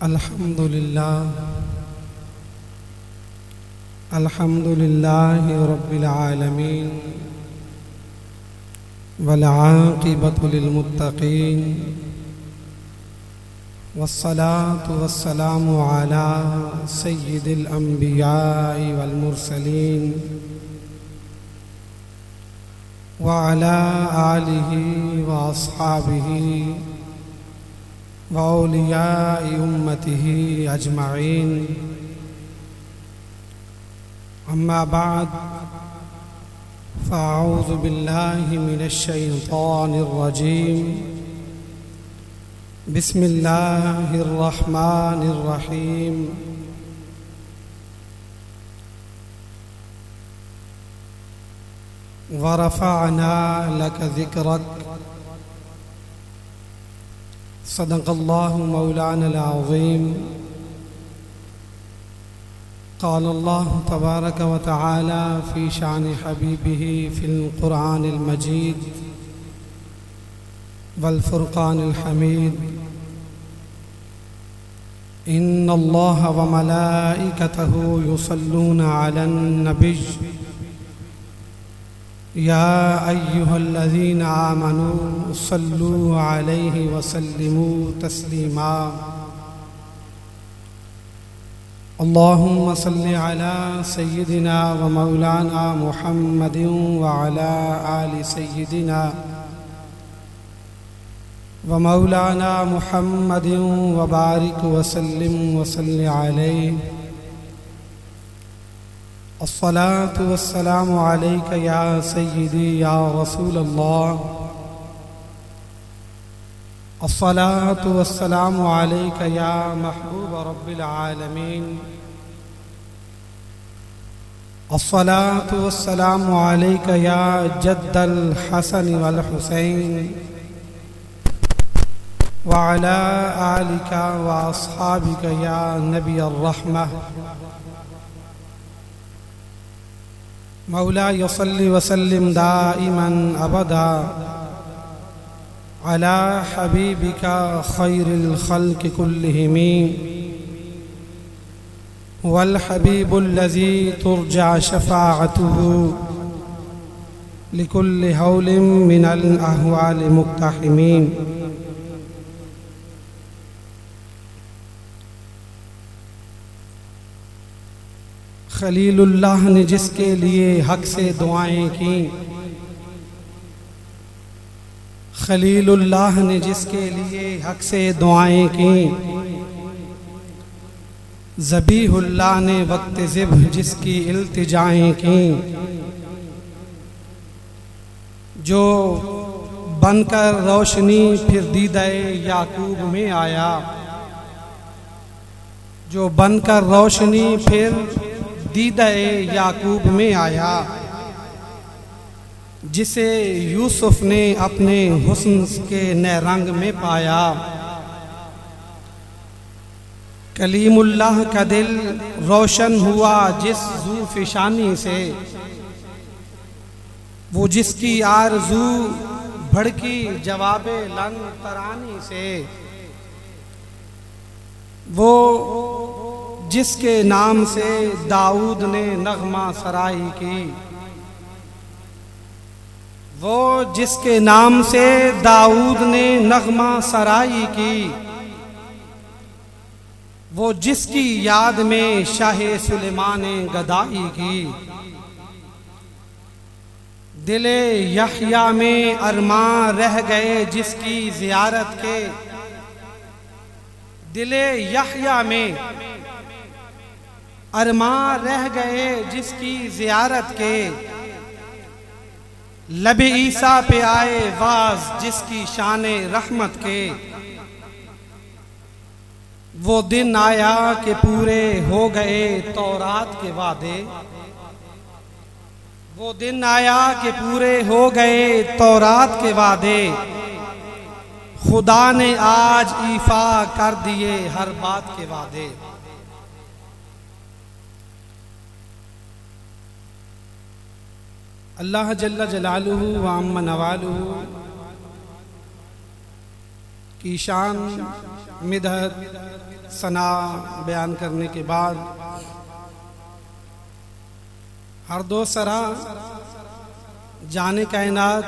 अल्हम्दुलिल्लाहि रब्बिल आलमीन वल आक़िबतु लिल मुत्तक़ीन वस्सलातु वस्सलामु अला सय्यिदिल अंबिया'i वल मुरसलीन व अला आलिहि व अस्हाबिहि व औलिया'i उम्मतिहि अजमईन। अम्मा बाद फ़अऊज़ु बिल्लाहि मिनश शैतानिर रजीम। बिस्मिल्लाहिर रहमानिर रहीम। व रफ़अना लक ज़िक्रक। सदक़ल्लाहु मौलानल अज़ीम। क़ाल अल्लाहु तबारक व तआला फ़ी शान हबीबिही फ़िल क़ुरआनिल मजीद वल फ़ुरक़ानिल हमीद। इन्नल्लाह व मलाइकतहु युसल्लूना अलन नबिय्य या अय्युहल्लज़ीना आमनू सल्लू अलैहि व सल्लिमू तस्लीमा। अल्लाहुम्मा सल्लि अला सय्यिदिना व मौलाना मुहम्मदिन व अला आलि सय्यिदिना व मौलाना मुहम्मदिन व बारिक व सल्लिम व सल्लि अलैहि। अस्सलातु वस्सलामु अलैका या सय्यिदी या रसूल अल्लाह। अस्सलातु वस्सलामु अलैका या महबूब रब्बिल आलमीन। अस्सलातु वस्सलामु अलैका या जद्दल हसन वल हुसैन व अला आलिका व अस्हाबिका या नबी अर्रहमा। मौला यसल्लि वसल्लिम दाइमन अबदा अला हबीबिका खैरिल खल्क़ि कुल्लिहिम वल हबीबुल्लज़ी तुरजा शफ़ाअतुहु लिकुल्लि हौलिन मिनल अहवालि मुक़्तहिमीन। खलीलुल्लाह ने जिसके लिए हक से दुआएं की, खलीलुल्लाह ने जिसके लिए हक से दुआएं की, ज़बीहुल्लाह ने वक्त ज़िब्ह जिसकी इल्तिजाएं की, जो बनकर रोशनी फिर दीदाए याकूब में आया, जो बनकर रोशनी फिर दीदाए याकूब में आया, जिसे यूसुफ ने अपने हुस्न के नए रंग में पाया। कलीमुल्लाह का दिल रोशन हुआ जिस ज़ूफ़िशानी से, वो जिसकी आरज़ू भड़की जवाबे लन तरानी से, वो जिसके नाम से दाऊद ने नग़मा सराई की, वो जिसके नाम से दाऊद ने नग़मा सराई की, वो जिसकी याद में शाहे सुलेमान ने गदाई की। दिले यहया में अरमां रह गए जिसकी ज़ियारत के, दिले यहया में अरमां रह गए जिसकी ज़ियारत के, लबे ईसा पे आए वाज जिसकी शाने रहमत के। वो दिन आया कि पूरे हो गए तौरात के वादे, वो दिन आया कि पूरे हो गए तौरात के वादे। खुदा ने आज ईफा कर दिए हर बात के वादे। अल्लाह जल्ला जलालुहु व अम्मा नवालुहु की शान, मिदहत, सना बयान करने के बाद हर दो सरा जाने कायनात,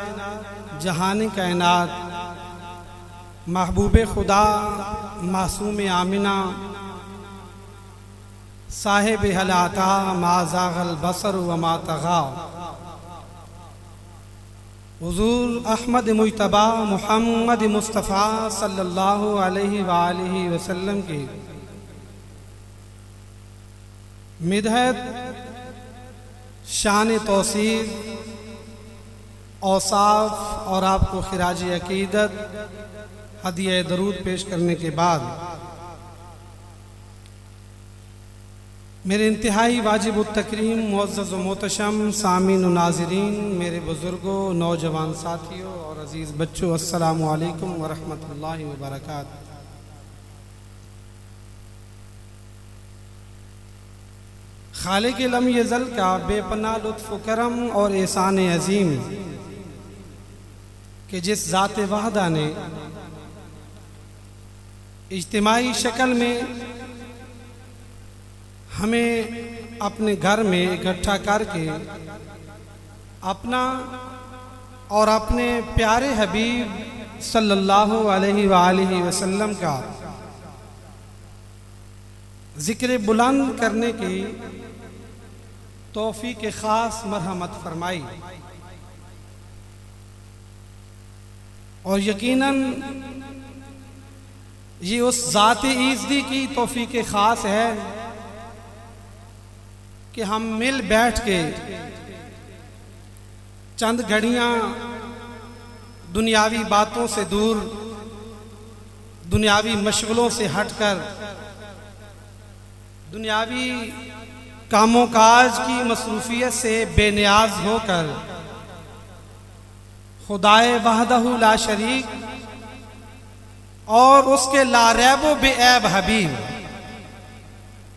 जहाने कायनात, महबूब खुदा मासूम आमिना साहिब हलाता माज़ागल बसर व मा तग़ा हुज़ूर अहमद मुज्तबा मुहम्मद मुस्तफ़ा सल्लल्लाहु अलैहि वालिहि वसल्लम की मिदहत, शान तौसीफ़, औसाफ और आपको खिराज अकीदत हदिया दरूद पेश करने के बाद मेरे इंतहाई वाजिब तकरीम मुअज़्ज़ज़ व मोहतशम सामीन व नाज़रीन, मेरे बुज़ुर्गों, नौजवान साथियों और अज़ीज़ बच्चों, अस्सलामु अलैकुम व रहमतुल्लाहि व बरकातहू। खालिक़ लम यज़ल का बेपनाह लुत्फ़ व करम और एहसान अज़ीम कि जिस ज़ात वाहदा ने इज्तिमाई शक्ल में हमें अपने घर में इकट्ठा करके अपना और अपने प्यारे हबीब सल्लल्लाहु अलैहि वालिहि वसल्लम का ज़िक्र बुलंद करने की तौफ़ीक़ ख़ास मरहमत फरमाई और यकीनन ये उस ज़ात इज़्ज़ती की तौफ़ीक़ ख़ास है कि हम मिल बैठ के चंद घड़ियाँ दुनियावी बातों से दूर, दुनियावी मशगलों से हटकर, दुनियावी कामों काज की मसरूफियत से बेनियाज होकर खुदाए वहदहू ला शरीक और उसके लारैब बेऐब हबीब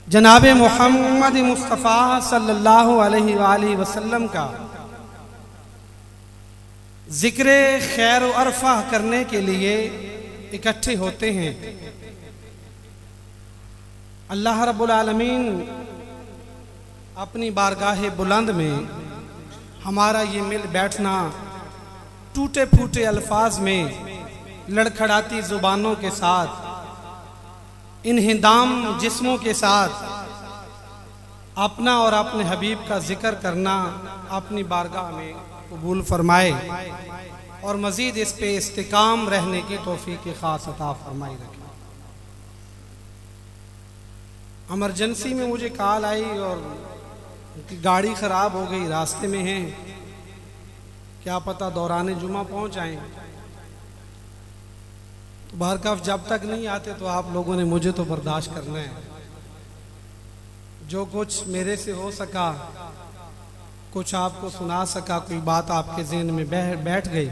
जनाब मुहम्मद मुस्तफ़ा सल्लल्लाहु अलैहि वालिहि वसल्लम का ज़िक्र खैर व अरफ़ा करने के लिए इकट्ठे होते हैं। अल्लाह रब्बुल आलमीन अपनी बारगाह बुलंद में हमारा ये मिल बैठना टूटे फूटे अल्फाज में, लड़खड़ाती ज़ुबानों के साथ, इन हिंदाम जिस्मों के साथ अपना और अपने हबीब का जिक्र करना अपनी बारगाह में कबूल फरमाए और मज़ीद इस पे इस्तिकाम रहने की तौफ़ीक़ ख़ास अता फरमाई रखे। इमरजेंसी में मुझे कॉल आई और उनकी गाड़ी ख़राब हो गई, रास्ते में हैं, क्या पता दौरान जुमा पहुँच जाएँ। तो बहरकफ जब तक नहीं आते तो आप लोगों ने मुझे तो बर्दाश्त करना है। जो कुछ मेरे से हो सका, कुछ आपको सुना सका, कोई बात आपके ज़हन में बैठ गई,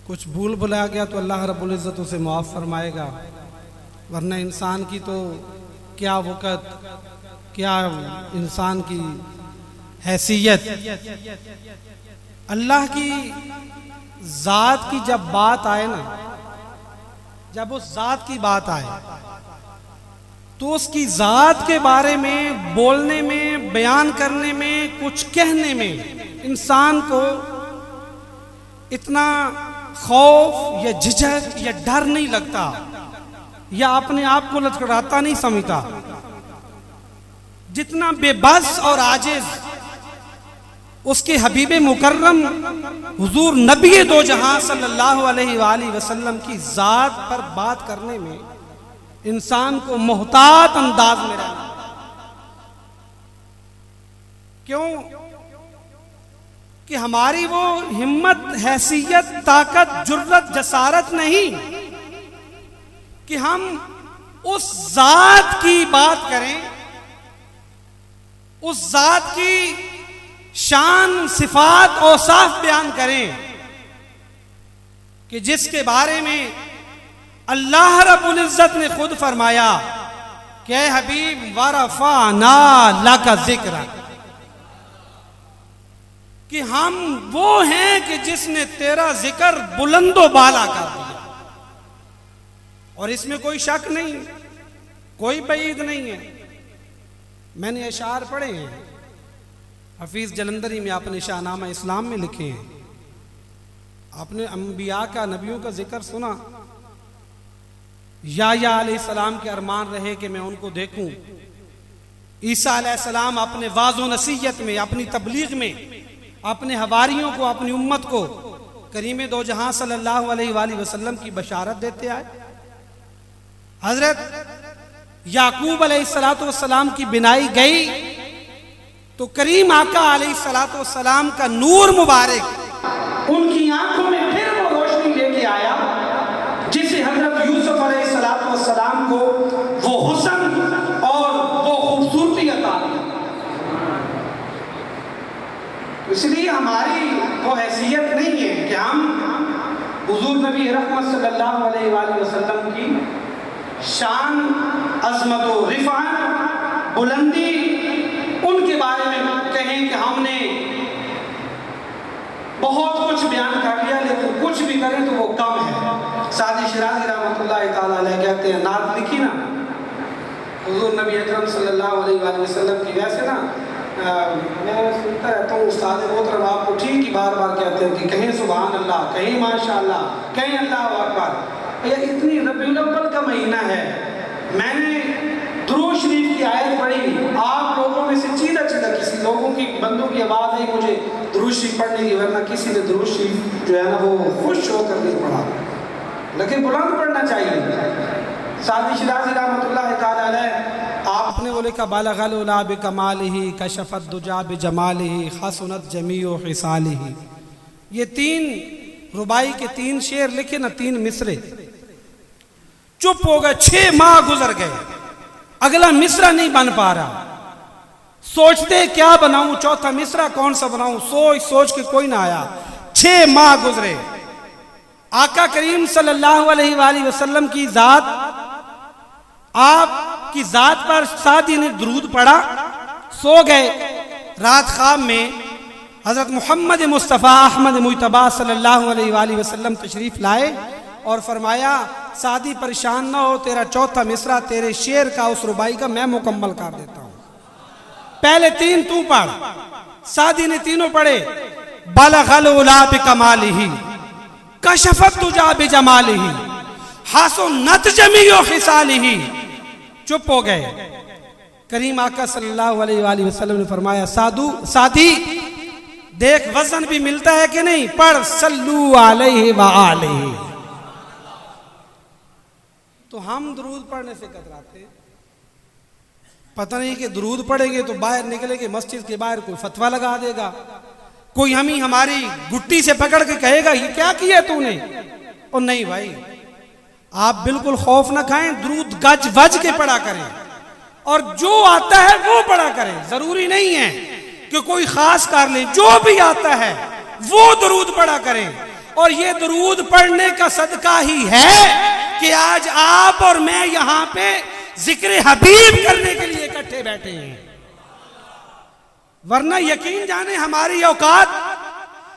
कुछ भूल भुला गया तो अल्लाह रब्बुल इज़्ज़त उसे माफ़ फरमाएगा, वरना इंसान की तो क्या वक़्त, क्या इंसान की हैसियत। अल्लाह की ज़ात की जब बात आए ना, जब उस ज़ात की बात आए तो उसकी ज़ात के बारे में बोलने में, बयान करने में, कुछ कहने में इंसान को इतना खौफ या झिझक या डर नहीं लगता या अपने आप को लड़खड़ाता नहीं समझता, जितना बेबस और आजिज़ उसके हबीब मुकर्रम हुजूर नबी दो जहां सल्लल्लाहु अलैहि वसल्लम की ज़ात पर बात करने में इंसान को मोहतात अंदाज में रहना। क्यों कि हमारी वो हिम्मत, हैसियत, ताकत, जुर्रत, जसारत नहीं कि हम उस ज़ात की बात करें, उस ज़ात की शान, सिफात, औसाफ बयान करें कि जिसके बारे में अल्लाह रब्बुल इज़्ज़त ने खुद फरमाया कि ऐ हबीब वरफ़अना लका ज़िक्रा, कि हम वो हैं कि जिसने तेरा जिक्र बुलंदो बाला कर दिया, और इसमें कोई शक नहीं, कोई बईद नहीं है। मैंने अशार पढ़े हैं, हफीज जलंधरी में आपने शाहनामा इस्लाम में लिखे हैं, आपने अंबिया का, नबियों का जिक्र सुना। या अलैहिस्सलाम के अरमान रहे कि मैं उनको देखूं। ईसा अलैहिस्सलाम अपने वाज़ो नसीहत में, अपनी तबलीग में अपने हवारियों को, अपनी उम्मत को करीम दो जहां सल्लल्लाहु अलैहि वसल्लम की बशारत देते आए। हजरत याकूब अलैहिस्सलातु वस्सलाम की बिनाई गई तो करीम आका अलैहिस्सलातु वस्सलाम का नूर मुबारक उनकी आंखों में फिर वो रोशनी लेके आया जिसे हजरत यूसुफ अलैहिस्सलातु वस्सलाम को वो हुस्न और वो खूबसूरती अता की। इसलिए हमारी वो हैसियत नहीं है कि हम हुजूर नबी रहमत सल्लल्लाहु अलैहि वसल्लम की शान, अज़मत व रिफ़ाअत, बुलंदी उनके बारे में कहें कि हमने बहुत कुछ बयान कर लिया, लेकिन कुछ भी करें तो वो कम है। सादी शिराज़ी रहमतुल्लाह ताला अलैह कहते हैं, नात लिखी ना हुजूर नबी अकरम सल्लल्लाहु अलैहि वसल्लम की। वैसे ना मैं सुनता रहता हूँ उस्ताद मोहतरम आपको ठीक ही बार बार कहते हैं कि कहीं सुभान अल्लाह, कहीं माशाअल्लाह, कहीं अल्लाह अकबर। ये इतनी रबीउल अव्वल का महीना है, मैंने दुरूद शरीफ की आयत पढ़ी, आप लोगों में से चीदा किसी लोगों की बंदों की आवाज़ आई मुझे दुरूद शरीफ पढ़ने की, वरना किसी ने दुरूद शरीफ जो है ना वो खुश होकर नहीं पढ़ा, लेकिन बुलंद पढ़ना चाहिए। सादी शिराज़ी रहमतुल्लाह ताला अलैह आपने बोले का बालगल उला बिकमालिही कशफत दुजा बिजमालिही हसनत जमीउ हिसालिही। ये 3 रुबाई के 3 शेर लिखे ना, 3 मिसरे। चुप हो गए, 6 माह गुजर गए, अगला मिसरा नहीं बन पा रहा। सोचते क्या बनाऊं, चौथा मिसरा कौन सा बनाऊं, सोच सोच के कोई ना आया। 6 माह गुजरे। आका करीम सल्लल्लाहु अलैहि वसल्लम की जात, आपकी जात पर सादी ने दुरूद पढ़ा, सो गए। रात ख्वाब में हजरत मोहम्मद मुस्तफ़ा अहमद मुजतबा सल्लल्लाहु अलैहि वसल्लम तशरीफ लाए और फरमाया, सादी परेशान ना हो, तेरा चौथा मिसरा तेरे शेर का, उस रुबाई का मैं मुकम्मल कर देता हूं, पहले 3 तू पढ़। सादी ने तीनों पढ़े। बलगल उला बिकमालिही कशफत तुजा बिजमालिही हसनत जमीउ हिसालिही। चुप हो गए। करीम आका सल्लल्लाहु अलैहि वसल्लम ने फरमाया, सादी देख वजन भी मिलता है कि नहीं, पढ़ सल्लू अलैहि व आलिही। तो हम दुरूद पढ़ने से कतराते, पता नहीं कि दुरूद पढ़ेंगे तो बाहर निकलेंगे, मस्जिद के बाहर कोई फतवा लगा देगा, कोई हमारी गुट्टी से पकड़ के कहेगा ये क्या किया तूने। और नहीं भाई, आप बिल्कुल खौफ ना खाएं, दुरूद गज वज के पढ़ा करें और जो आता है वो पढ़ा करें। जरूरी नहीं है कि कोई खास कर ले, जो भी आता है वो दुरूद पढ़ा करें। और ये दुरूद पढ़ने का सदका ही है कि आज आप और मैं यहां पे जिक्र हबीब करने के लिए इकट्ठे बैठे हैं, वरना यकीन जाने हमारी औकात,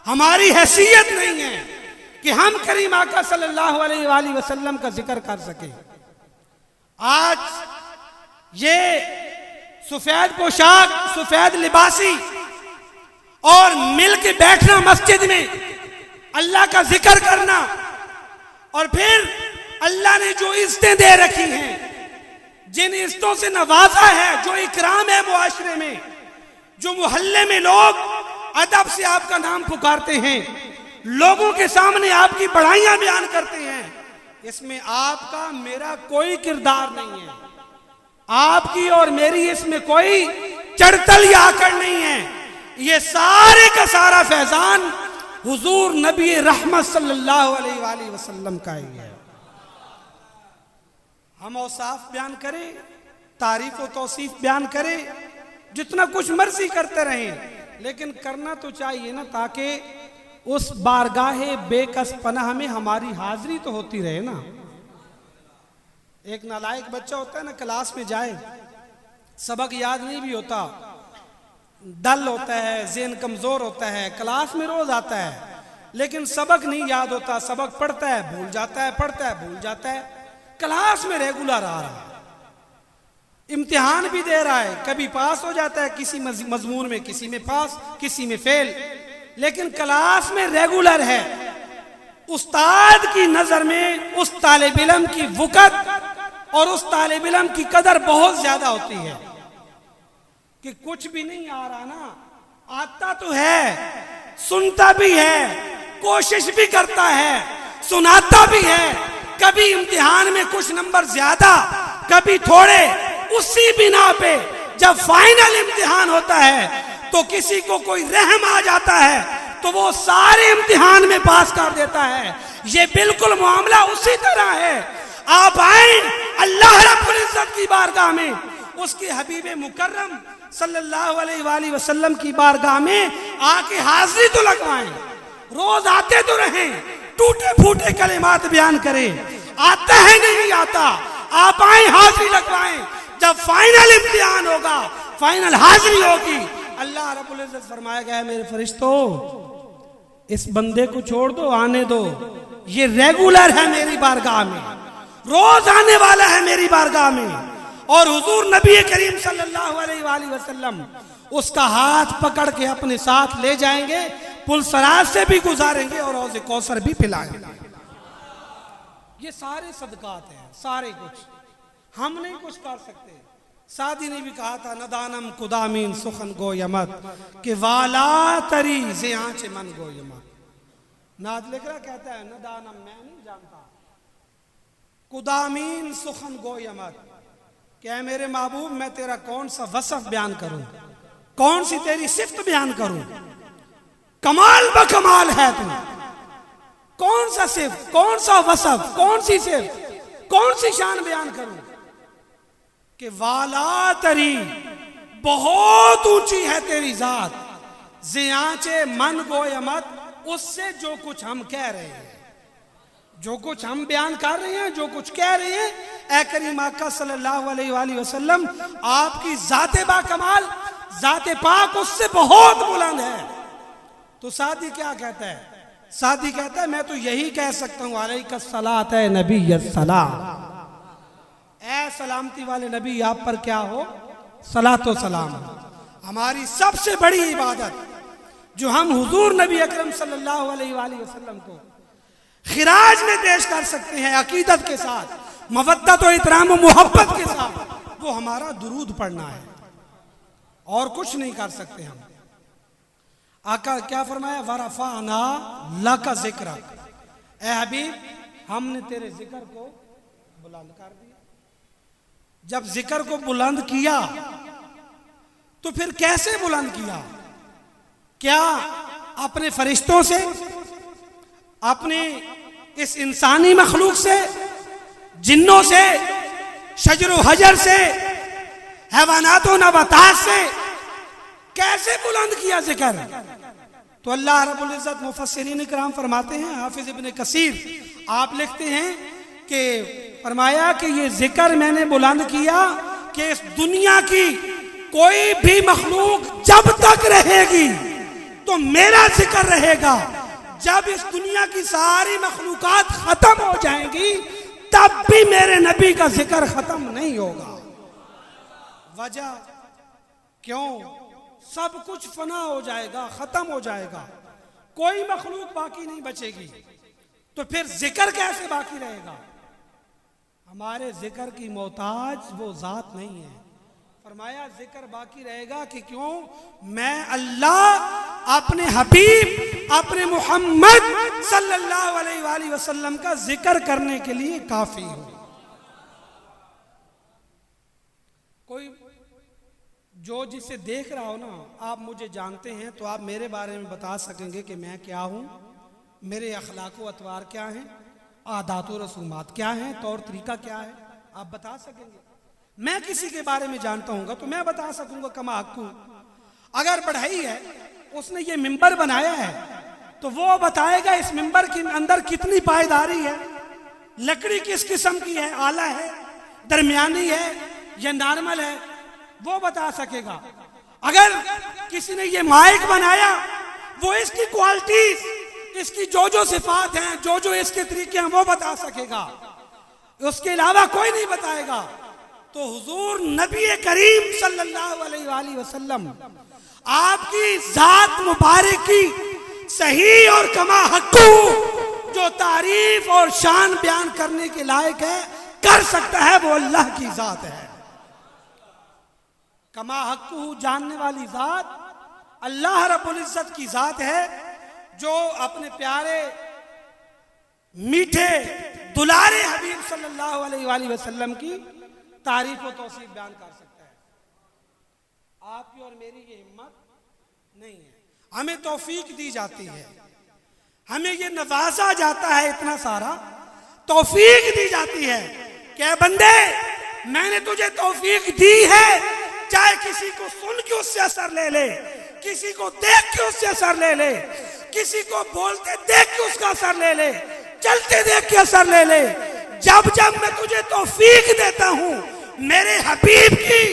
हमारी हैसियत नहीं है कि हम करीम आका सल्लल्लाहु अलैहि वसल्लम का जिक्र कर सके। आज ये सफेद पोशाक, सफेद लिबासी और मिल के बैठना मस्जिद में, अल्लाह का जिक्र करना, और फिर अल्लाह ने जो इज्जतें दे रखी हैं, जिन इज्जतों से नवाजा है, जो इकराम है मुआशरे में, जो मोहल्ले में लोग अदब से आपका नाम पुकारते हैं, लोगों के सामने आपकी बड़ाइयां बयान करते हैं, इसमें आपका मेरा कोई किरदार नहीं है, आपकी और मेरी इसमें कोई चढ़तल या आकड़ नहीं है। ये सारे का सारा फैजान हुजूर नबी रहमत सल्लल्लाहु अलैहि वसल्लम का ही है। हम औसाफ बयान करें, तारीफ और तौसीफ बयान करें, जितना कुछ मर्जी करते रहें, लेकिन करना तो चाहिए ना, ताकि उस बारगाहे बेकस पनाह में हमारी हाजिरी तो होती रहे ना। एक नालायक बच्चा होता है ना, क्लास में जाए, सबक याद नहीं भी होता, डल होता है, ज़हन कमज़ोर होता है, क्लास में रोज़ आता है लेकिन सबक नहीं याद होता, सबक पढ़ता है भूल जाता है, पढ़ता है भूल जाता है, क्लास में रेगुलर आ रहा है, इम्तिहान भी दे रहा है, कभी पास हो जाता है किसी मजमून में, किसी में पास, किसी में फेल, लेकिन क्लास में रेगुलर है। उस्ताद की नजर में उस तालिब इल्म की वक़्त और उस तालिब इल्म की कदर बहुत ज्यादा होती है कि कुछ भी नहीं आ रहा ना, आता तो है, सुनता भी है, कोशिश भी करता है, सुनाता भी है, कभी इम्तिहान में कुछ नंबर ज्यादा, कभी थोड़े, उसी बिना पे जब फाइनल इम्तिहान होता है तो किसी को कोई रहम आ जाता है तो वो सारे इम्तिहान में पास कर देता है। ये बिल्कुल मामला उसी तरह है। आप आए अल्लाह रब्बुल इज्जत की बारगाह में, उसके हबीब मुकर्रम सल्लल्लाहु अलैहि वसल्लम की बारगाह में आके हाजिरी तो लगवाएं, रोज आते तो रहें, टूटे फूटे कलिमात बयान करें, आता है नहीं आता, आप आए हाजिरी लगवाएं, जब फाइनल इम्तिहान होगा, फाइनल हाजिरी होगी, अल्लाह रब्बुल इज्जत फरमाएगा मेरे फरिश्तों इस बंदे को छोड़ दो, आने दो, ये रेगुलर है मेरी बारगाह में, रोज आने वाला है मेरी बारगाह में। और हुजूर नबी करीम सल्लल्लाहु अलैहि वसल्लम उसका हाथ पकड़ के अपने साथ ले जाएंगे, पुल सराज से भी गुजारेंगे और हौज़ कौसर भी पिलाएंगे। ये सारे सदकात हैं, सारे कुछ हम नहीं कुछ कर सकते। सादी ने भी कहा था नदानम कुदामीन सुखन गो यमत के वाला तरी से आंचे मन गो यमत। नाद लिख रहा कहता है नदानम मैं नहीं जानता, कुदामीन सुखन गो यमत, क्या मेरे महबूब मैं तेरा कौन सा वसफ बयान करूं, कौन सी तेरी सिफ्त बयान करूं, कमाल बकमाल है तू, कौन सा सिफ्त, कौन सा वसफ, कौन सी सिफ्त, कौन सी शान बयान करूं कि वाला तरी बहुत ऊंची है तेरी जात, जियांचे मन गोयमत, उससे जो कुछ हम कह रहे हैं, जो कुछ हम बयान कर रहे हैं, जो कुछ कह रहे हैं, ए करीम आका सल्लल्लाहु अलैहि वसल्लम आपकी जाते बा कमाल, जाते पाक उससे बहुत बुलंद है। तो सादी क्या कहता है, सादी कहता है मैं तो यही कह सकता हूं अलैका सलात है नबी सलाम, ऐ सलामती वाले नबी आप पर क्या हो सलातो सलाम। हमारी सबसे बड़ी इबादत जो हम हुजूर नबी अकरम सल्लल्लाहु अलैहि वसल्लम को खिराज में पेश कर सकते हैं अकीदत के साथ, मवद्दत और इतराम और मोहब्बत के साथ, वो हमारा दुरूद पढ़ना है, और कुछ नहीं कर सकते हम। आका क्या फरमाया वरफाना लका जिक्र, ए हबीब हमने तेरे जिक्र को बुलंद कर दिया। जब जिक्र को बुलंद किया तो फिर कैसे बुलंद किया, क्या अपने फरिश्तों से, अपने इस इंसानी मखलूक से, जिन्नों से, शजरो हजर से, हैवानातों नबातात से कैसे बुलंद किया जिक्र? तो अल्लाह रब्बुल इज्जत मुफस्सिरीन इकराम फरमाते हैं, हाफिज इब्ने कसीर आप लिखते हैं कि फरमाया कि ये जिक्र मैंने बुलंद किया कि इस दुनिया की कोई भी मखलूक जब तक रहेगी तो मेरा जिक्र रहेगा, जब इस दुनिया की सारी मखलूकात खत्म हो जाएंगी तब भी मेरे नबी का जिक्र खत्म नहीं होगा। वजह क्यों? सब कुछ फना हो जाएगा, खत्म हो जाएगा, कोई मखलूक बाकी नहीं बचेगी, तो फिर जिक्र कैसे बाकी रहेगा? हमारे जिक्र की मोहताज वो जात नहीं है। फरमाया जिक्र बाकी रहेगा कि क्यों? मैं अल्लाह अपने हबीब अपने मोहम्मद सल्लल्लाहु अलैहि वसल्लम का जिक्र करने के लिए काफी हूं। कोई जो जिसे देख रहा हो ना, आप मुझे जानते हैं तो आप मेरे बारे में बता सकेंगे कि मैं क्या हूं, मेरे अखलाक व अतवार क्या हैं, आदात व रसूमात क्या हैं, तौर तरीका क्या है, आप बता सकेंगे। मैं किसी के बारे में जानता हूँ तो मैं बता सकूंगा कमा हक्कू। अगर बढ़ाई है, उसने ये मिंबर बनाया है तो वो बताएगा इस मिंबर के अंदर कितनी पायदारी है, लकड़ी किस किस्म की है, आला है, दरमियानी है या नॉर्मल है, वो बता सकेगा। अगर किसी ने ये माइक बनाया, वो इसकी क्वालिटीज, इसकी जो जो सिफात हैं, जो जो इसके तरीके हैं, वो बता सकेगा, उसके अलावा कोई नहीं बताएगा। तो हुजूर नबी करीम सल्लल्लाहु अलैहि वसल्लम आपकी जात मुबारक की सही और कमा हक्कू जो तारीफ और शान बयान करने के लायक है, कर सकता है, वो अल्लाह की जात है। कमा हक्कू जानने वाली जात अल्लाह रब्बुल इज्जत की जात है, जो अपने प्यारे मीठे दुलारे हबीब सल्लल्लाहु अलैहि वसल्लम की तारीफ और तौसीफ बयान कर सकता है। आपकी और मेरी ये हिम्मत नहीं है। हमें तौफीक दी जाती है, हमें ये नवाजा जाता है, इतना सारा तौफीक दी जाती है कि बंदे मैंने तुझे तौफीक दी है, चाहे किसी को सुन के उससे असर ले ले, किसी को देख के उससे असर ले ले, किसी को बोलते देख के उसका असर ले ले, चलते देख के असर ले ले। जब जब मैं तुझे तौफीक देता हूं, मेरे हबीब की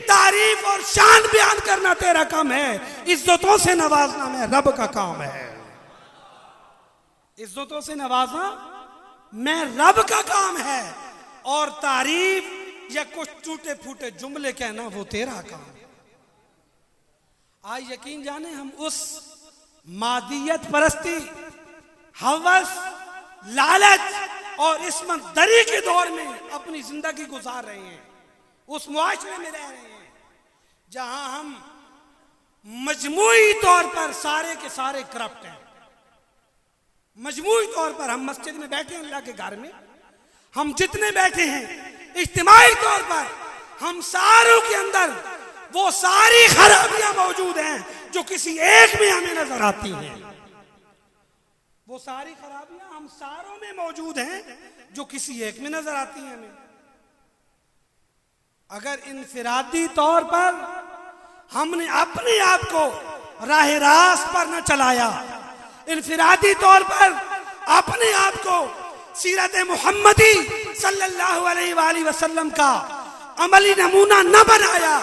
तारीफ और शान बयान करना तेरा काम है, इज्जतों से नवाजना में रब का काम है। इज्जतों से नवाजना मैं रब का काम है, और तारीफ या कुछ टूटे फूटे जुमले कहना वो तेरा काम है। आज यकीन जाने हम उस मादियत परस्ती, हवस, लालच और इस्मतदरी के दौर में अपनी जिंदगी गुजार रहे हैं। उस मुआशरे में रह रहे हैं जहां हम मजमूई तौर पर सारे के सारे करप्ट हैं। मजमूई तौर पर हम मस्जिद में बैठे हैं, अल्लाह के घर में हम जितने बैठे हैं, इज्तिमाई तौर पर हम सारों के अंदर वो सारी खराबियां मौजूद हैं जो किसी एक में हमें नजर आती हैं। वो सारी खराबियां हम सारों में मौजूद हैं जो किसी एक में नजर आती हैं हमें। अगर इनफिरादी तौर पर हमने अपने आप को राह रास्त पर न चलाया, इनफिरादी तौर पर अपने आप को सीरत मुहम्मदी सल्लल्लाहु अलैहि वसल्लम का अमली नमूना न बनाया,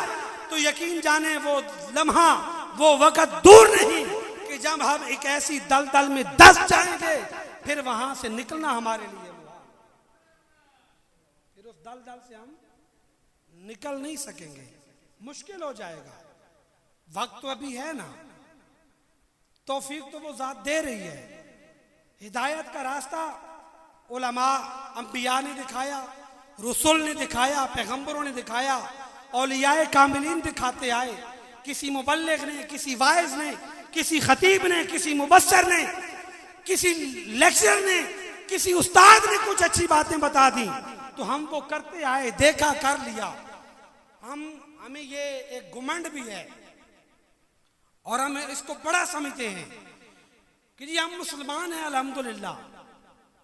तो यकीन जाने वो लम्हा, वो वक़्त दूर नहीं कि जब हम एक ऐसी दलदल में दस जाएंगे, फिर वहां से निकलना हमारे लिए फिर उस दलदल से हम निकल नहीं सकेंगे, मुश्किल हो जाएगा। वक्त तो अभी है ना, तौफीक तो वो जात दे रही है। हिदायत का रास्ता उलमा अंबिया ने दिखाया, रसूल ने दिखाया, पैगंबरों ने दिखाया, औलियाए कामिलीन दिखाते आए। किसी मुबल्लिग ने, किसी वाइज ने, किसी खतीब ने, किसी मुबस्सर ने, किसी लेक्चरर ने, किसी उस्ताद ने कुछ अच्छी बातें बता दी, तो हम वो करते आए, देखा, कर लिया। हमें ये एक घुमंड भी है और हम इसको बड़ा समझते हैं कि जी हम मुसलमान हैं, अल्हम्दुलिल्लाह,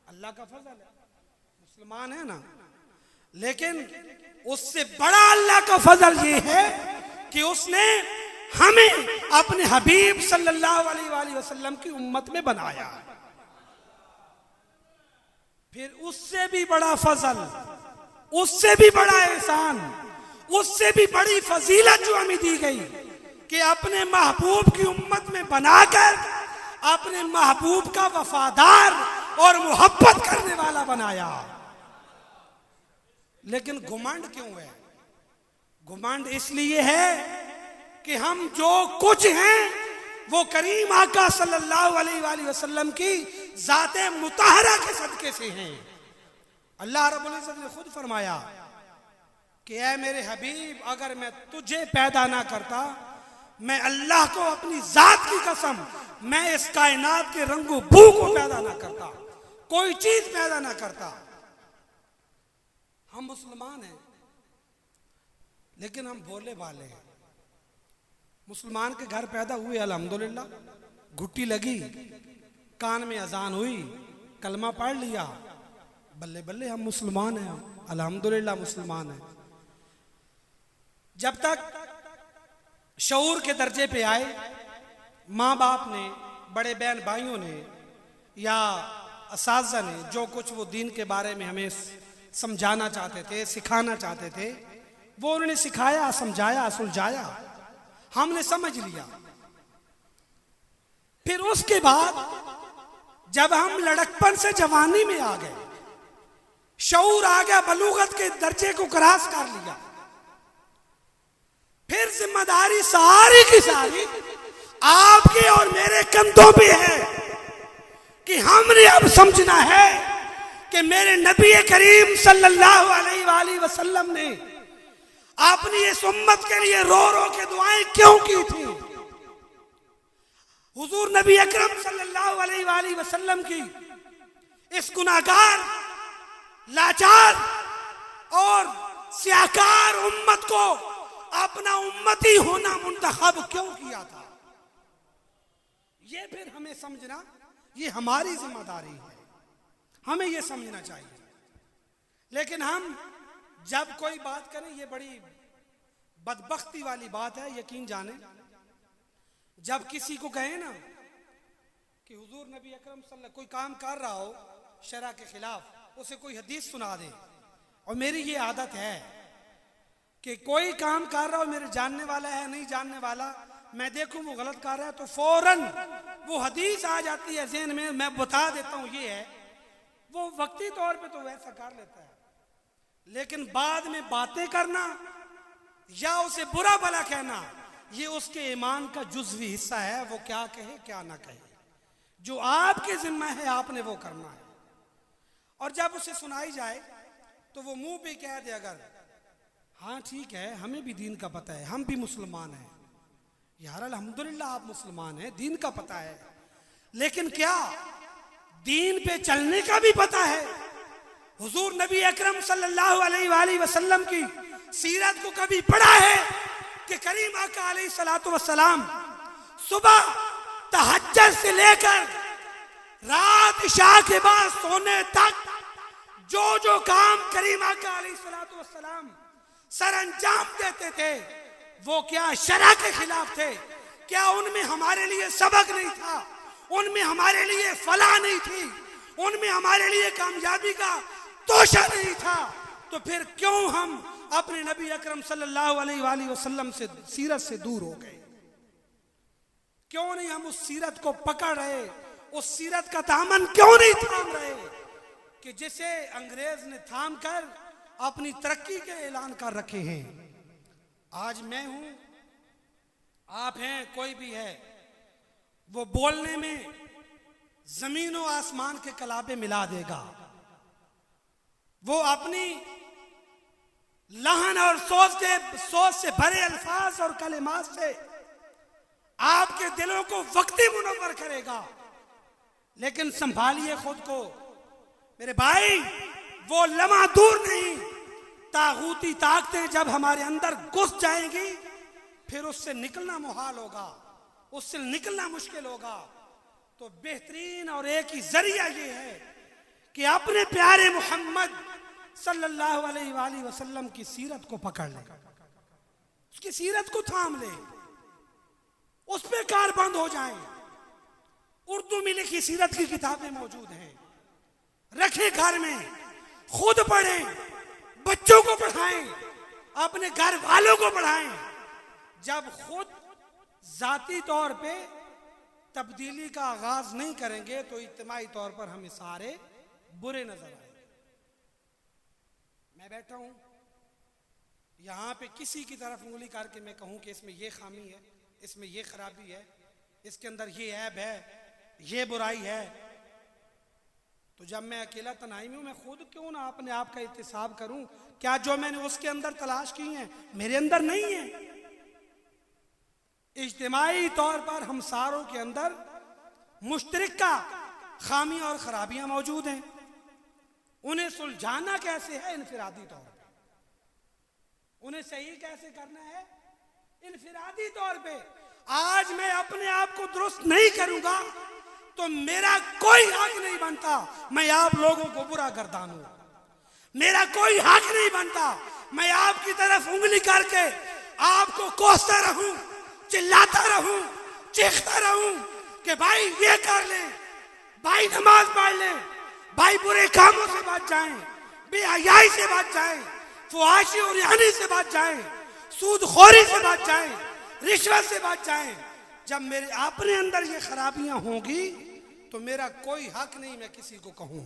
अल्लाह का फजल है, मुसलमान है ना। लेकिन उससे बड़ा अल्लाह का फजल ये है कि उसने हमें अपने हबीब सल्लल्लाहु अलैहि वसल्लम की उम्मत में बनाया। फिर उससे भी बड़ा फजल, उससे भी बड़ा एहसान, उससे भी बड़ी फजीलत जो हमें दी गई कि अपने महबूब की उम्मत में बनाकर अपने महबूब का वफादार और मोहब्बत करने वाला बनाया। लेकिन घुमंड क्यों है? घुमंड इसलिए है कि हम जो कुछ हैं वो करीम आका सल्लल्लाहु अलैहि वसल्लम की जाते मुताहरा के सदके से हैं। अल्लाह रब्बुल इज्जत ने खुद फरमाया कि ऐ मेरे हबीब, अगर मैं तुझे पैदा ना करता, मैं अल्लाह को अपनी जात की कसम, मैं इस कायनात के रंगो बू को पैदा ना करता, कोई चीज पैदा ना करता। हम मुसलमान हैं लेकिन हम भोले भाले हैं। मुसलमान के घर पैदा हुए, अल्हम्दुलिल्लाह, घुट्टी लगी, कान में अजान हुई, कलमा पढ़ लिया, बल्ले बल्ले हम मुसलमान हैं, अल्हम्दुलिल्लाह मुसलमान हैं। जब तक शऊर के दर्जे पे आए, माँ बाप ने, बड़े बहन भाइयों ने या असाज़ा ने जो कुछ वो दीन के बारे में हमें समझाना चाहते थे, सिखाना चाहते थे, वो उन्होंने सिखाया, समझाया, सुलझाया। हमने समझ लिया। फिर उसके बाद जब हम लड़कपन से जवानी में आ गए, शऊर आ गया, बलूगत के दर्जे को क्रॉस कर लिया, फिर जिम्मेदारी सारी की सारी आपके और मेरे कंधों पे है कि हमने अब समझना है कि मेरे नबी करीम सल्लल्लाहु अलैहि वसल्लम ने अपनी इस उम्मत के लिए रो रो के दुआएं क्यों की थी। हुजूर नबी अकरम सल्लल्लाहु अलैहि वसल्लम की इस गुनाहगार, लाचार और स्याकार उम्मत को अपना उम्मती होना मुंतखब क्यों किया था, ये फिर हमें समझना, ये हमारी जिम्मेदारी है, हमें ये समझना चाहिए। लेकिन हम जब कोई बात करें, ये बड़ी बदबख्ती वाली बात है, यकीन जाने, जब किसी को कहे ना कि हुजूर नबी अकरम सल्लल्लाहु कोई काम कर रहा हो शरा के खिलाफ, उसे कोई हदीस सुना दे, और मेरी ये आदत है कि कोई काम कर रहा हो, मेरे जानने वाला है नहीं जानने वाला, मैं देखूं वो गलत कर रहा है तो फौरन वो हदीस आ जाती है ज़हन में, मैं बता देता हूं ये है, वो वक्ती तौर पे तो वैसा कर लेता है, लेकिन बाद में बातें करना या उसे बुरा भला कहना, ये उसके ईमान का जुज़वी हिस्सा है। वो क्या कहे क्या ना कहे, जो आपके जिम्मा है आपने वो करना है। और जब उसे सुनाई जाए तो वो मुंह पे कह दे अगर, हाँ ठीक है, हमें भी दीन का पता है, हम भी मुसलमान हैं, यार अल्हम्दुलिल्लाह आप मुसलमान हैं, दीन का पता है, लेकिन क्या दीन पे चलने का भी पता है? हुजूर नबी अकरम सल्लल्लाहु अलैहि वसल्लम की सीरत को कभी पढ़ा है कि करीम आका अलैहि सलातो वस्सलाम सुबह तहज्जुद से लेकर रात इशा के बाद सोने तक जो जो काम करीम आका अलैहि सलातो वस्सलाम सर अंजाम देते थे, वो क्या शरा के खिलाफ थे? क्या उनमें हमारे लिए सबक नहीं था? उनमें हमारे लिए फलाह नहीं थी? उनमें हमारे लिए कामयाबी का तोशा नहीं था? तो फिर क्यों हम अपने नबी अकरम सल्लल्लाहु अलैहि वसल्लम से सीरत से दूर हो गए? क्यों नहीं हम उस सीरत को पकड़ रहे, उस सीरत का दामन क्यों नहीं थाम रहे कि जिसे अंग्रेज ने थाम कर अपनी तरक्की के ऐलान कर रखे हैं? आज मैं हूं, आप हैं, कोई भी है, वो बोलने में जमीन और आसमान के कलाबे मिला देगा, वो अपनी लहन और सोच से भरे अल्फाज और कलिमात से आपके दिलों को वक्ती मुनव्वर करेगा, लेकिन संभालिए खुद को मेरे भाई, वो लम्हा दूर नहीं, तागूती ताकतें जब हमारे अंदर घुस जाएंगी फिर उससे निकलना मुहाल होगा, उससे निकलना मुश्किल होगा। तो बेहतरीन और एक ही जरिया ये है कि अपने प्यारे मोहम्मद सल्लल्लाहु अलैहि वसल्लम की सीरत को पकड़ ले, उसकी सीरत को थाम ले, उस पे कारबंद हो जाए। उर्दू में लिखी सीरत की किताबें मौजूद हैं, रखें घर में, खुद पढ़ें, बच्चों को पढ़ाएं, अपने घर वालों को पढ़ाएं। जब खुद जाती तौर पे तब्दीली का आगाज नहीं करेंगे तो इज्तिमाई तौर पर हमें सारे बुरे नजर आएंगे। मैं बैठा हूं यहां पे, किसी की तरफ उंगली करके मैं कहूं कि इसमें ये खामी है, इसमें ये खराबी है, इसके अंदर ये ऐब है, ये बुराई है, तो जब मैं अकेला तन्हाई में हूं, मैं खुद क्यों ना अपने आप का एहतिसाब करूं? क्या जो मैंने उसके अंदर तलाश की है मेरे अंदर नहीं है? इज्तिमाई तौर पर हम सारों के अंदर मुश्तरका खामी और खराबियां मौजूद हैं, उन्हें सुलझाना कैसे है? इनफिरादी तौर पे। उन्हें सही कैसे करना है? इनफिरादी तौर पे। आज मैं अपने आप को दुरुस्त नहीं करूंगा तो मेरा कोई हक नहीं बनता मैं आप लोगों को बुरा गर्दानूं। मेरा कोई हक नहीं बनता मैं आपकी तरफ उंगली करके आपको कोसता रहूं, चिल्लाता रहूं, चीखता रहूं कि भाई ये कर ले, भाई नमाज पढ़ ले, भाई बुरे कामों से बच जाएं, बेहयाई से बच जाएं, फुहाशी और यानी से बच जाएं, सूदखोरी से बच जाएं, रिश्वत से बच जाएं। जब मेरे अपने अंदर ये खराबियां होंगी तो मेरा कोई हक नहीं मैं किसी को कहूं।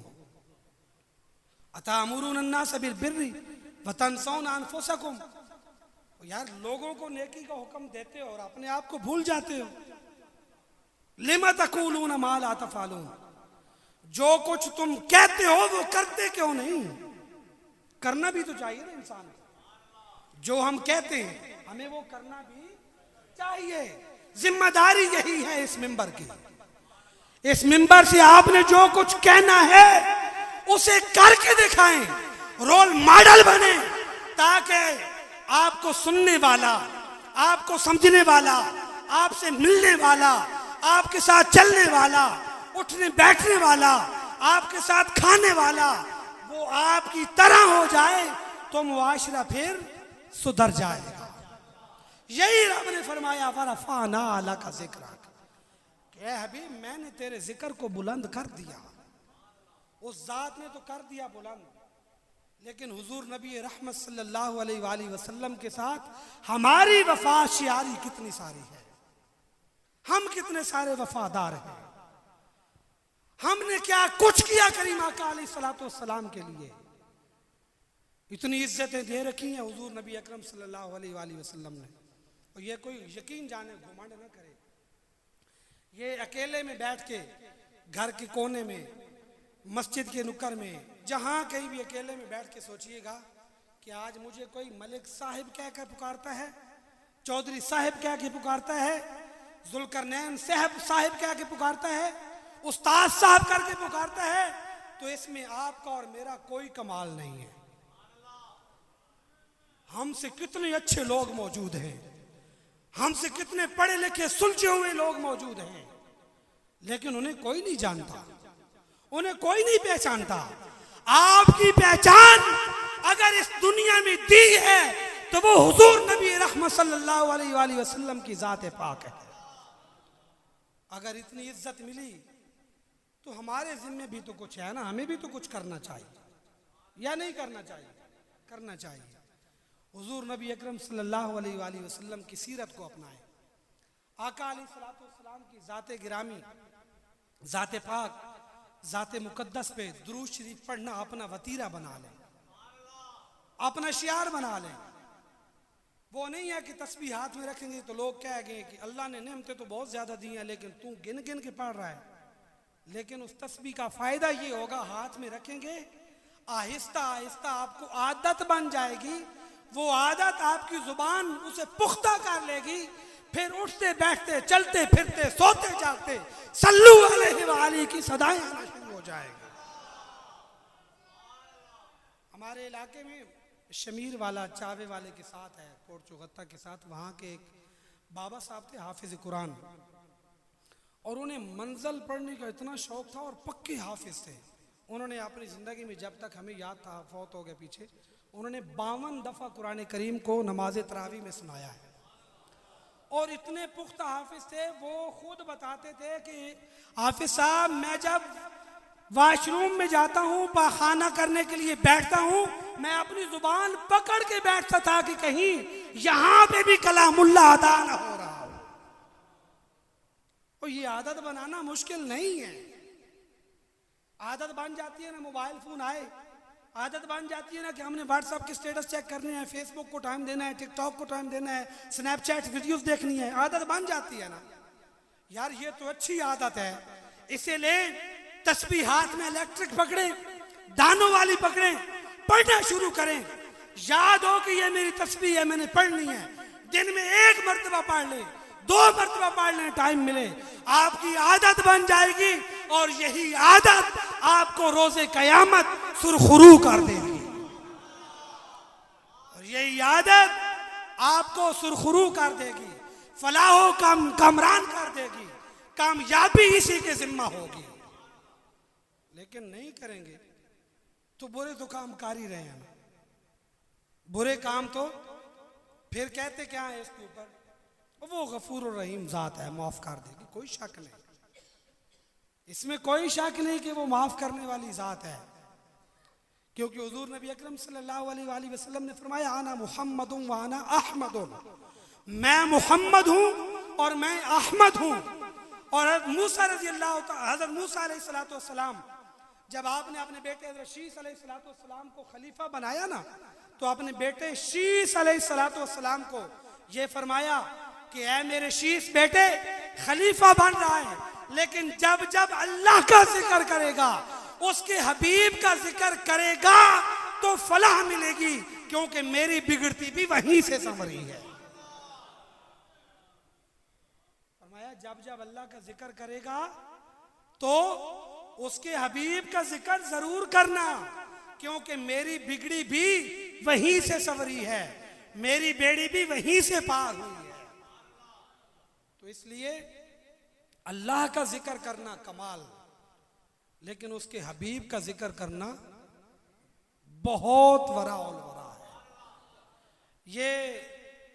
अतामुरून अन्नास बिल बिर्रि व तंसौना अनफुसकुम, यार लोगों को नेकी का हुक्म देते हो और अपने आप को भूल जाते हो। लिमा तक़ूलून मा ला तफ़अलून, जो कुछ तुम कहते हो वो करते क्यों नहीं? करना भी तो चाहिए ना इंसान को। जो हम कहते हैं हमें वो करना भी चाहिए। जिम्मेदारी यही है इस मिंबर की। इस मिंबर से आपने जो कुछ कहना है उसे करके दिखाएं, रोल मॉडल बने, ताकि आपको सुनने वाला, आपको समझने वाला, आपसे मिलने वाला, आपके साथ चलने वाला, उठने बैठने वाला, आपके साथ खाने वाला, वो आपकी तरह हो जाए तो मुआशरा फिर सुधर जाएगा। यही रब ने फरमाया वरफ़अना लका ज़िक्रक, क्या हबीब मैंने तेरे जिक्र को बुलंद कर दिया। उस जात ने तो कर दिया बुलंद, लेकिन हुजूर नबी रहमत सल्लल्लाहु अलैहि वसल्लम के साथ हमारी वफाशियारी कितनी सारी है, हम कितने सारे वफादार हैं। हमने क्या कुछ किया करीम आका अलैहिस्सलातु वस्सलाम के लिए। इतनी इज्जतें दे रखी हैं हुजूर नबी अकरम सल्लल्लाहु अलैहि वसल्लम ने। और ये कोई यकीन जाने घुमंड न करे, ये अकेले में बैठ के घर के कोने में, मस्जिद के नुक्कर में, जहां कहीं भी अकेले में बैठ के सोचिएगा कि आज मुझे कोई मलिक साहिब कह कर पुकारता है, चौधरी साहिब कह के पुकारता है, जुल्करनैन साहिब कह के पुकारता है, उस्ताद साहब करके पुकारता है, तो इसमें आपका और मेरा कोई कमाल नहीं है। हमसे कितने अच्छे लोग मौजूद हैं, हमसे कितने पढ़े लिखे सुलझे हुए लोग मौजूद हैं, लेकिन उन्हें कोई नहीं जानता, उन्हें कोई नहीं पहचानता। आपकी पहचान अगर इस दुनिया में दी है तो वो हुजूर नबी रहमत सल्लल्लाहु अलैहि वसल्लम की जात पाक है। अगर इतनी इज्जत मिली तो हमारे जिम्मे भी तो कुछ है ना, हमें भी तो कुछ करना चाहिए या नहीं करना चाहिए? करना चाहिए। हुजूर नबी अकरम सल्लल्लाहु अलैहि वसल्लम की सीरत को अपनाएं। आका अलैहिस्सलातु वस्सलाम की जाते गिरामी, जाते पाक, जाते मुकद्दस पे दुरूद शरीफ पढ़ना अपना वतीरा बना लें, अपना शियार बना लें। वो नहीं है कि तस्बीह हाथ में रखेंगे तो लोग कहेंगे कि अल्लाह ने नेमतें तो बहुत ज्यादा दी हैं लेकिन तू गिन गिन के पढ़ रहा है। लेकिन उस तस्बीह का फायदा ये होगा, हाथ में रखेंगे, आहिस्ता आहिस्ता आपको आदत बन जाएगी, वो आदत आपकी जुबान उसे पुख्ता कर लेगी, फिर उठते बैठते चलते फिरते सोते जागते सल्लू अलैहि व आलिहि की सदाएं आना शुरू हो जाएगी। हमारे इलाके में शमीर वाला चावे वाले के साथ है, कोट चौगत्ता के साथ, वहाँ के एक बाबा साहब थे हाफिज कुरान, और उन्हें मंजल पढ़ने का इतना शौक था और पक्के हाफिज थे। उन्होंने अपनी ज़िंदगी में जब तक हमें याद था, फौत हो गए पीछे, उन्होंने 52 दफ़ा कुरान करीम को नमाज तरावी में सुनाया है। और इतने पुख्ता हाफिज थे, वो खुद बताते थे कि हाफिज साहब मैं जब वॉशरूम में जाता हूँ, पाखाना करने के लिए बैठता हूँ, मैं अपनी जुबान पकड़ के बैठता था कि कहीं यहाँ पे भी कलामुल्लाह अदा ना हो रहा हो। और ये आदत बनाना मुश्किल नहीं है। आदत बन जाती है ना, मोबाइल फोन आए, आदत बन जाती है ना कि हमने व्हाट्सएप के स्टेटस चेक करने हैं, फेसबुक को टाइम देना है, टिकटॉक को टाइम देना है, स्नैपचैट वीडियोस देखनी है, आदत बन जाती है ना। यार ये तो अच्छी आदत है, इसे ले, तस्बीह हाथ में इलेक्ट्रिक पकड़े, दानों वाली पकड़े, पढ़ना शुरू करें। याद हो कि ये मेरी तस्बीह है, मैंने पढ़नी है, दिन में 1 मरतबा पढ़ ले, 2 मरतबा पढ़ लें, टाइम मिले, आपकी आदत बन जाएगी। और यही आदत आपको रोजे कयामत सुरखुरू कर देगी। और यही आदत आपको सुरखुरू कर देगी, फलाहो कामरान कर देगी, कामयाबी इसी के जिम्मा होगी। लेकिन नहीं करेंगे तो बुरे तो काम कर ही रहे हैं, बुरे काम तो फिर कहते क्या है इसके ऊपर, वो गफूर और रहीम जात है, माफ कर देगी, कोई शक नहीं, इसमें कोई शक नहीं कि वो माफ करने वाली जात है। क्योंकि हुजूर नबी अकरम सल्लल्लाहु अलैहि वसल्लम ने फरमाया आना मुहम्मदुन व आना अहमदुन मैं मोहम्मद हूं और मैं अहमद हूं। और हज़रत मूसा रज़ी अल्लाह हज़रत मूसा अलैहिस्सलाम जब आपने अपने बेटे हज़रत शीस अलैहिस्सलाम को खलीफा बनाया ना, तो अपने बेटे शीस अलैहिस्सलाम को ये फरमाया कि ऐ मेरे शीस बेटे, खलीफा बन रहा है, लेकिन जब जब अल्लाह का जिक्र करेगा, उसके हबीब का जिक्र करेगा तो फलाह मिलेगी, क्योंकि मेरी बिगड़ती भी वहीं से संवरी है। फरमाया जब जब अल्लाह का जिक्र करेगा तो उसके हबीब का जिक्र जरूर करना, क्योंकि मेरी बिगड़ी भी वहीं से संवरी है, मेरी बेड़ी भी वहीं से पार हुई है। तो इसलिए अल्लाह का जिक्र करना कमाल, लेकिन उसके हबीब का जिक्र करना बहुत वरा और वरा है। ये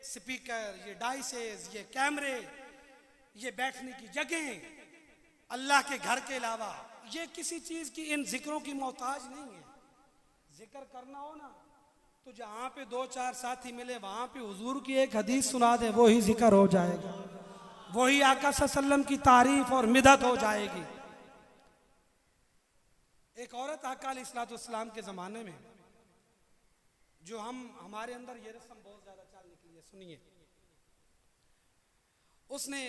स्पीकर, ये डाइसेस, ये कैमरे, ये बैठने की जगह अल्लाह के घर के अलावा ये किसी चीज की, इन जिक्रों की मोहताज नहीं है। जिक्र करना हो ना तो जहां पे दो चार साथी मिले वहां पे हुजूर की एक हदीस सुना दे, वो ही जिक्र हो जाएगा, वही आका सल्लल्लाहु अलैहि वसल्लम की तारीफ और मिदत हो जाएगी। एक औरत आका अलैहिस्सलाम के ज़माने में, जो हमारे अंदर ये रस्म बहुत ज़्यादा चल निकली है, सुनिए। उसने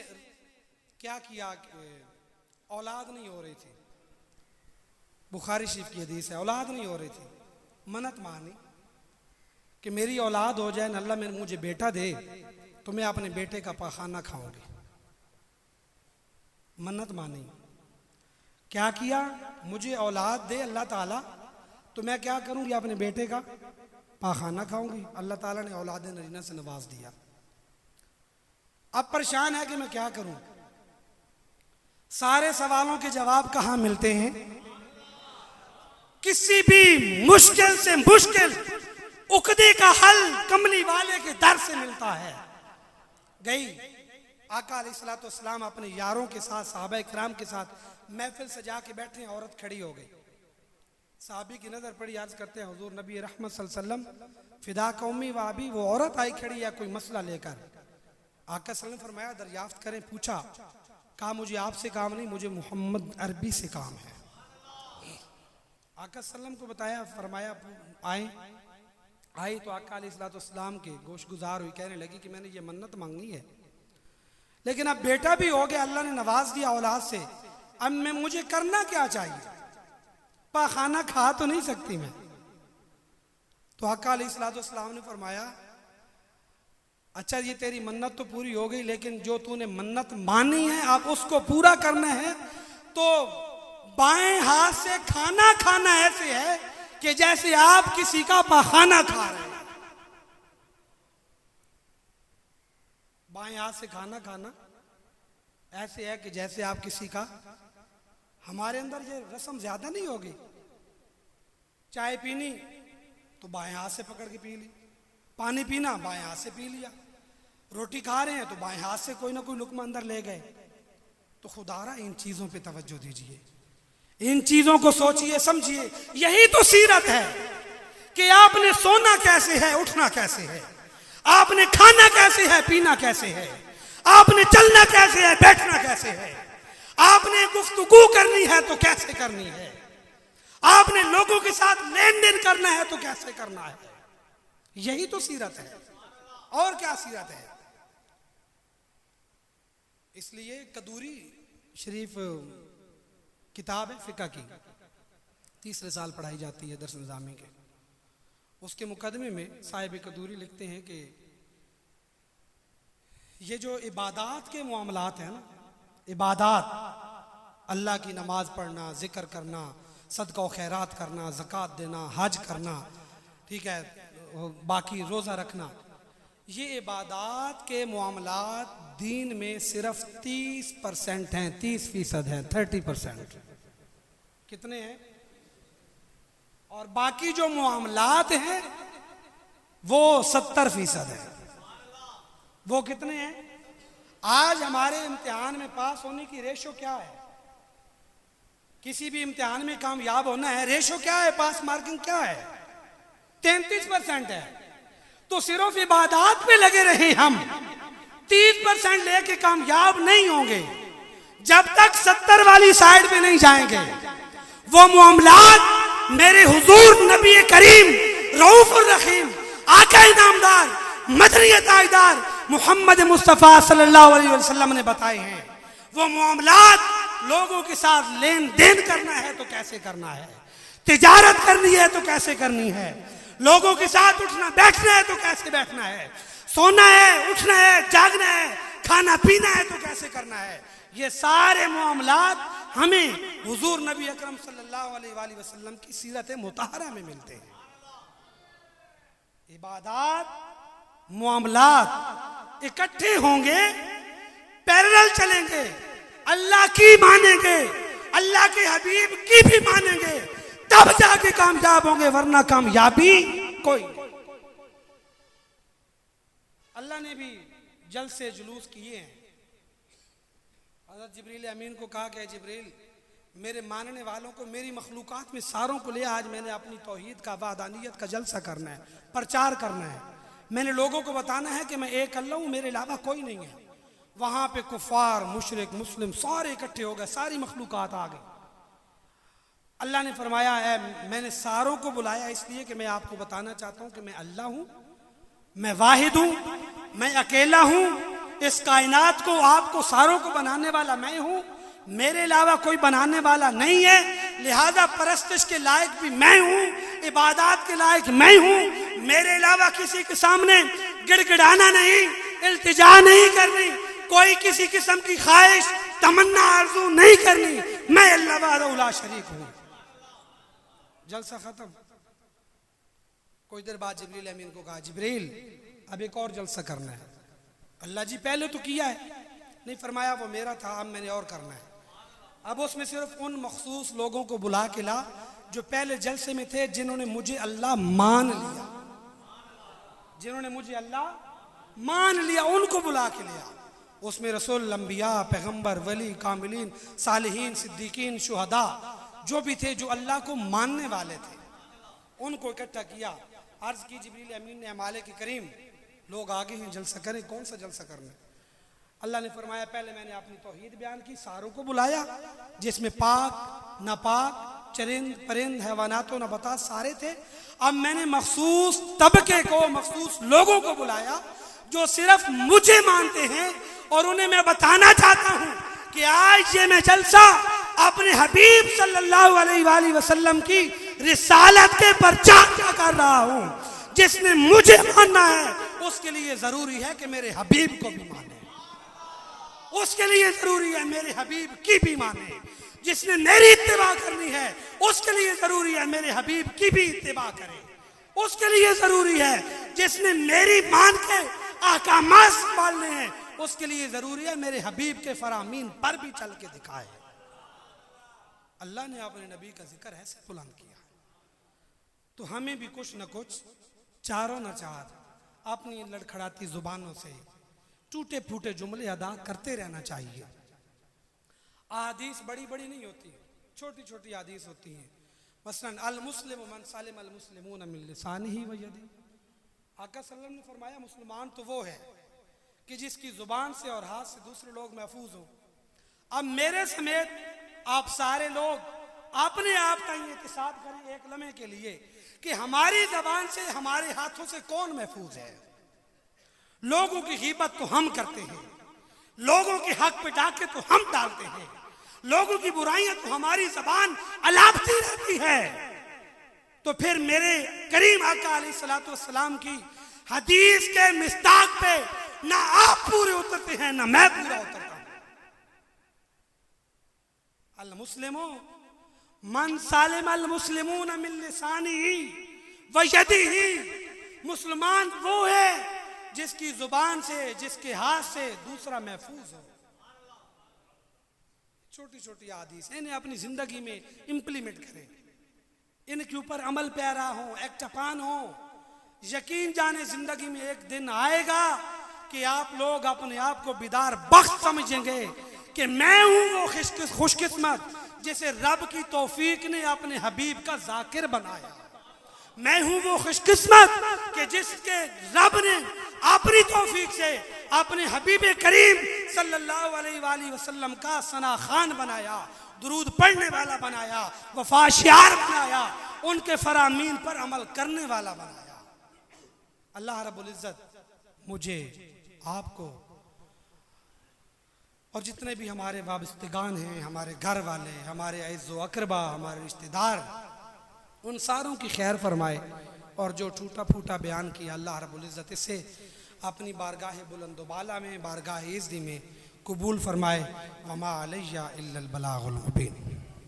क्या किया कि औलाद नहीं हो रही थी, बुखारी शरीफ की हदीस है, औलाद नहीं हो रही थी, मन्नत मानी कि मेरी औलाद हो जाए, अल्लाह मेरे मुझे बेटा दे तो मैं अपने बेटे का पाखाना खाऊंगी। मन्नत मानी, क्या किया, मुझे औलाद दे अल्लाह ताला तो मैं क्या करूंगी, अपने बेटे का पाखाना खाऊंगी। अल्लाह ताला ने औलाद नरीना से नवाज दिया। अब परेशान है कि मैं क्या करूं। सारे सवालों के जवाब कहां मिलते हैं? किसी भी मुश्किल से मुश्किल उकदे का हल कमली वाले के दर से मिलता है। गई आका अलैहिस्सलाम अपने यारों के साथ, सहाबा किराम के साथ महफिल सजा के बैठे हैं, औरत खड़ी हो गई। साहबी की नजर पड़ी, अर्ज करते हैं हुजूर नबी रहमत सल्लल्लाहु अलैहि वसल्लम फिदा कौमी वाबी, वो औरत आई खड़ी है कोई मसला लेकर। आका सल्लल्लाहु अलैहि वसल्लम फरमाया दरियाफ्त करें। पूछा, कहा मुझे आपसे काम नहीं, मुझे मोहम्मद अरबी से काम है। आका सल्लम को बताया, फरमाया आई तो आका अलैहिस्सलाम के गोशगुजार हुई, कहने लगी कि मैंने ये मन्नत मांगी है, लेकिन अब बेटा भी हो गया, अल्लाह ने नवाज दिया औलाद से, अब मैं मुझे करना क्या चाहिए? पाखाना खा तो नहीं सकती मैं। तो आका अलैहिस्सलाम ने फरमाया, अच्छा ये तेरी मन्नत तो पूरी हो गई, लेकिन जो तूने मन्नत मानी है अब उसको पूरा करना है। तो बाएं हाथ से खाना खाना ऐसे है कि जैसे आप किसी का पाखाना खा रहे हैं। बाएं हाथ से खाना खाना ऐसे है कि जैसे आप किसी का, हमारे अंदर ये रस्म ज्यादा नहीं होगी। चाय पीनी तो बाएं हाथ से पकड़ के पी ली, पानी पीना बाएं हाथ से पी लिया, रोटी खा रहे हैं तो बाएं हाथ से कोई ना कोई लुकमा अंदर ले गए। तो खुदारा इन चीजों पे तवज्जो दीजिए, इन चीजों को सोचिए, समझिए। यही तो सीरत है कि आपने सोना कैसे है, उठना कैसे है, आपने खाना कैसे है, पीना कैसे है, आपने चलना कैसे है, बैठना कैसे है, आपने गुफ्तगू करनी है तो कैसे करनी है, आपने लोगों के साथ लेन देन करना है तो कैसे करना है। यही तो सीरत है, और क्या सीरत है। इसलिए कदूरी शरीफ किताब है फिका की, तीसरे साल पढ़ाई जाती है दर्स निज़ामी के। उसके मुकदमे में साहिब कदूरी लिखते हैं कि ये जो इबादात के मामलात हैं ना, इबादात, अल्लाह की नमाज पढ़ना, जिक्र करना, सदका व खैरात करना, ज़कात देना, हज करना, ठीक है, बाकी रोज़ा रखना, ये इबादात के मामलात दीन में सिर्फ 30% हैं, 30% हैं, 30%। कितने हैं? और बाकी जो मामलात हैं वो 70% है। वो कितने हैं? आज हमारे इम्तिहान में पास होने की रेशो क्या है? किसी भी इम्तिहान में कामयाब होना है, रेशो क्या है, पास मार्किंग क्या है? 33% है। तो सिर्फ इबादात पे लगे रहे हम, 30% लेके कामयाब नहीं होंगे जब तक 70 वाली साइड पे नहीं जाएंगे। वो मामलात मेरे हुजूर नबी करीम रऊफुर रहीम आका इनामदार मदनी ताजदार मोहम्मद मुस्तफ़ा सल्लल्लाहु अलैहि वसल्लम ने बताए हैं। वो मामलात लोगों के साथ लेन देन करना है तो कैसे करना है, तिजारत करनी है तो कैसे करनी है, लोगों के साथ उठना बैठना है तो कैसे बैठना है, सोना है, उठना है, जागना है, खाना पीना है तो कैसे करना है। ये सारे मामलात हमें हुजूर नबी अकरम सल्लल्लाहु अलैहि वसल्लम की सीरत मुतहरा में मिलते हैं। इबादत मामलात इकट्ठे होंगे, पैरेलल चलेंगे, अल्लाह की मानेंगे, अल्लाह के हबीब की भी मानेंगे, तब जाके कामयाब होंगे, वरना कामयाबी कोई नहीं। अल्लाह ने भी जलसे जुलूस किए हैं। हज़रत जिब्रील अमीन को कहा कि जिब्रील मेरे मानने वालों को, मेरी मखलूकात में सारों को ले, आज मैंने अपनी तौहीद का, वादानियत का जलसा करना है, प्रचार करना है। मैंने लोगों को बताना है कि मैं एक अल्लाह हूँ, मेरे अलावा कोई नहीं है। वहां पे कुफार, मुशरिक, मुस्लिम सारे इकट्ठे हो गए, सारी मखलूकात आ गई। अल्लाह ने फरमाया है मैंने सारों को बुलाया इसलिए कि मैं आपको बताना चाहता हूं कि मैं अल्लाह हूं, मैं वाहिद हूं, मैं अकेला हूं। इस कायनात को, आपको सारों को बनाने वाला मैं हूं, मेरे अलावा कोई बनाने वाला नहीं है। लिहाजा परस्तिश के लायक भी मैं हूं, इबादत के लायक मैं हूं। मेरे अलावा किसी के सामने गिड़गिड़ाना नहीं, इल्तिजा नहीं करनी, कोई किसी किस्म की ख्वाहिश, तमन्ना, आरज़ू नहीं करनी। मैं अल्लाह वहदहू ला शरीक हूं। जलसा खत्म। कुछ देर बाद जिब्रील अमीन को कहा जिब्रील अब एक और जलसा करना है। अल्लाह जी पहले तो किया है, नहीं फरमाया वो मेरा था, अब मैंने और करना है। अब उसमें सिर्फ उन मखसूस लोगों को बुला के ला जो पहले जलसे में थे, जिन्होंने मुझे अल्लाह मान लिया, जिन्होंने मुझे अल्लाह मान लिया, उनको बुला के लिया। उसमें रसूल, अंबिया, पैगंबर, वली, कामिलीन, सालिहीन, सिद्दीकीन, शुहदा जो भी थे, जो अल्लाह को मानने वाले थे, उनको इकट्ठा किया। अर्ज की जिब्रील अमीन ने मालिक करीम लोग आगे हैं, जलसा करें। कौन सा जलसा करना? अल्लाह ने फरमाया पहले मैंने अपनी तौहीद बयान की, सारों को बुलाया, जिसमें पाक नापाक, चरिंद परिंद, हैवानात व नबातात सारे थे। अब मैंने मखसूस तबके को, मखसूस लोगों को बुलाया जो सिर्फ मुझे मानते हैं, और उन्हें मैं बताना चाहता हूं कि आज ये मैं जलसा अपने हबीब सल्लल्लाहु अलैहि वसल्लम की रिसालत के प्रचार कर रहा हूं। जिसने मुझे मानना है उसके लिए जरूरी है कि मेरे हबीब को भी माने, उसके लिए जरूरी है मेरे हबीब की भी माने। जिसने मेरी इत्तिबा करनी है उसके लिए जरूरी है मेरे हबीब की भी इत्तिबा करे। उसके लिए जरूरी है जिसने मेरी मान के अहकामात संभालने हैं, उसके लिए जरूरी है मेरे हबीब के फरामीन पर भी चल के दिखाए। अल्लाह ने अपने नबी का जिक्र ऐसे बुलंद किया, तो हमें भी कुछ न कुछ चारों न चार अपनी लड़खड़ाती जुबानों से टूटे फूटे जुमले अदा करते रहना चाहिए। आदीस बड़ी बड़ी नहीं होती, छोटी छोटी आदीस होती हैं। मसलन अल मुस्लिम मन सालिम अल मुस्लिमून मिन लिसानिही व यदिही। आका सल्लल्लाहु अलैहि वसल्लम ने फरमाया मुसलमान तो वो है कि जिसकी जुबान से और हाथ से दूसरे लोग महफूज हो। अब मेरे समेत आप सारे लोग अपने आप का एहतिसाब करें एक लम्हे के लिए कि हमारी जबान से, हमारे हाथों से कौन महफूज है। लोगों की गीबत तो हम करते हैं, लोगों के हक पे डाके तो हम डालते हैं, लोगों की बुराइयां तो हमारी जबान अलापती रहती है। तो फिर मेरे करीम आका अलैहिस्सलातु वस्सलाम की हदीस के मिस्ताक पे ना आप पूरे उतरते हैं ना मैं पूरा उतरता हूं। अल मुस्लिमो मन सालिम अल मुस्लिमून मिन लिसानिही व यदिही। मुसलमान वो है जिसकी जुबान से, जिसके हाथ से दूसरा महफूज हो। छोटी छोटी हदीस इन्हें अपनी जिंदगी में इंप्लीमेंट करें, इनके ऊपर अमल पैरा हो, एक्ट अपान हो। यकीन जाने जिंदगी में एक दिन आएगा कि आप लोग अपने आप को बिदार बख्श समझेंगे कि मैं हूं वो खुशकिस्मत जिसे रब की तौफीक ने अपने हबीब का जाकिर बनाया। मैं हूं वो खुशकिस्मत कि जिसके रब ने अपनी तौफीक से अपने हबीब करीम सल्लल्लाहु अलैहि वसल्लम का सना खान बनाया, दुरूद पढ़ने वाला बनाया, वफाशियार बनाया, उनके फरामीन पर अमल करने वाला बनाया। अल्लाह रब्बुल इज्जत मुझे, आपको और जितने भी हमारे वाबस्तगान हैं, हमारे घर वाले, हमारे अज़्ज़ो अक़रबा, हमारे रिश्तेदार, उन सारों की खैर फरमाए। और जो टूटा फूटा बयान किया अल्लाह रब्बुल इज़्ज़त इसे अपनी बारगाह बुलंद बाला में, बारगाह इज़्ज़ी में कबूल फरमाए। वमा अलैया इल्लल बलागुल मुबीन।